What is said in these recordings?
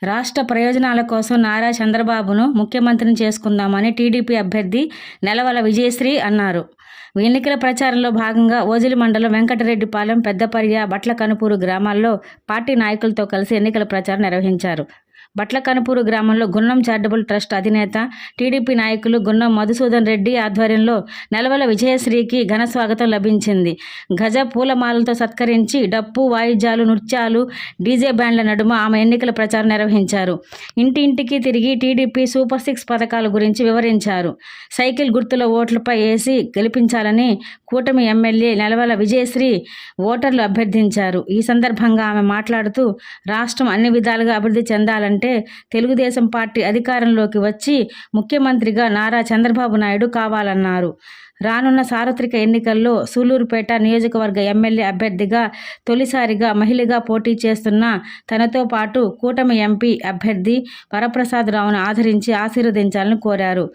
రాష్ట్ర ప్రయోజనాల కోసం నారా చంద్రబాబును ముఖ్యమంత్రిని చేసుకుందామని టీడీపీ అభ్యర్థి నెలవల విజయశ్రీ అన్నారు. ఎన్నికల ప్రచారంలో భాగంగా ఓజిలి మండలం వెంకటరెడ్డిపాలెం, పెద్దపర్య, బట్లకనుపూరు గ్రామాల్లో పార్టీ నాయకులతో కలిసి ఎన్నికల ప్రచారం నిర్వహించారు. బట్లకనుపూరు గ్రామంలో గున్నం చారిటబుల్ ట్రస్ట్ అధినేత టీడీపీ నాయకులు గున్నం మధుసూదన్ రెడ్డి ఆధ్వర్యంలో నెలవల విజయశ్రీకి ఘన స్వాగతం లభించింది. గజ పూలమాలలతో సత్కరించి డప్పు వాయిద్యాలు, నృత్యాలు, డీజే బ్యాండ్ల నడుమ ఆమె ఎన్నికల ప్రచారం నిర్వహించారు. ఇంటింటికి తిరిగి టీడీపీ సూపర్ 6 పథకాల గురించి వివరించారు. సైకిల్ గుర్తుల ఓట్లపై వేసి గెలిపించాలని కూటమి ఎమ్మెల్యే నెలవల విజయశ్రీ ఓటర్లు అభ్యర్థించారు. ఈ సందర్భంగా ఆమె మాట్లాడుతూ రాష్ట్రం అన్ని విధాలుగా అభివృద్ధి చెందాలంటే తెలుగుదేశం పార్టీ అధికారంలోకి వచ్చి ముఖ్యమంత్రిగా నారా చంద్రబాబు నాయుడు కావాలన్నారు. రానున్న సార్వత్రిక ఎన్నికల్లో సూలూరుపేట నియోజకవర్గ ఎమ్మెల్యే అభ్యర్థిగా తొలిసారిగా మహిళగా పోటీ చేస్తున్న తనతో పాటు కూటమి ఎంపీ అభ్యర్థి వరప్రసాదరావును ఆదరించి ఆశీర్వదించాలని కోరారు.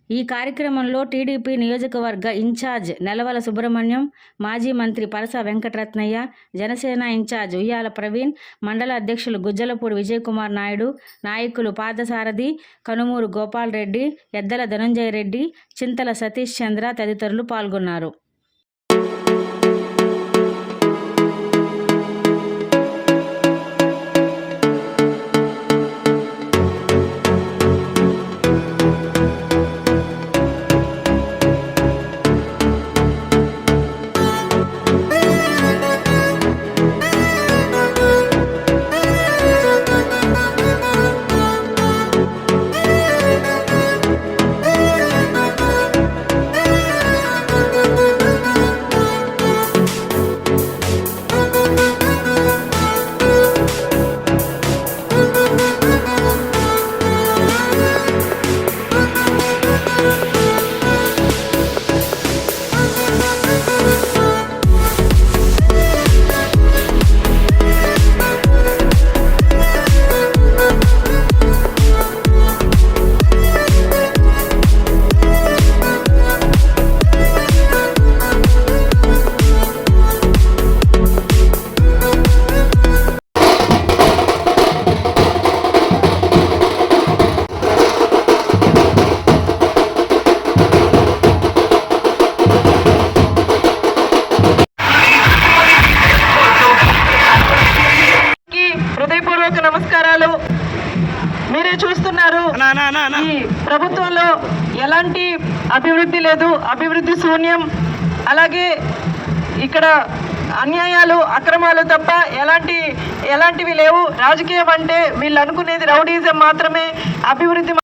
ఈ కార్యక్రమంలో టీడీపీ నియోజకవర్గ ఇన్ఛార్జ్ నెలవల సుబ్రహ్మణ్యం, మాజీ మంత్రి పరస వెంకటరత్నయ్య, జనసేన ఇన్ఛార్జ్ ఉయ్యాల ప్రవీణ్, మండల అధ్యక్షులు గుజ్జలపూడి విజయకుమార్ నాయుడు, నాయకులు పార్థసారథి, కనుమూరు గోపాల్ రెడ్డి, ఎద్దల ధనంజయ రెడ్డి, చింతల సతీష్ చంద్ర తదితరులు పాల్గొన్నారు. నమస్కారాలు. మీరే చూస్తున్నారు, ఈ ప్రభుత్వంలో ఎలాంటి అభివృద్ధి లేదు, అభివృద్ధి శూన్యం. అలాగే ఇక్కడ అన్యాయాలు, అక్రమాలు తప్ప ఎలాంటివి లేవు. రాజకీయం అంటే వీళ్ళు అనుకునేది రౌడీజం మాత్రమే, అభివృద్ధి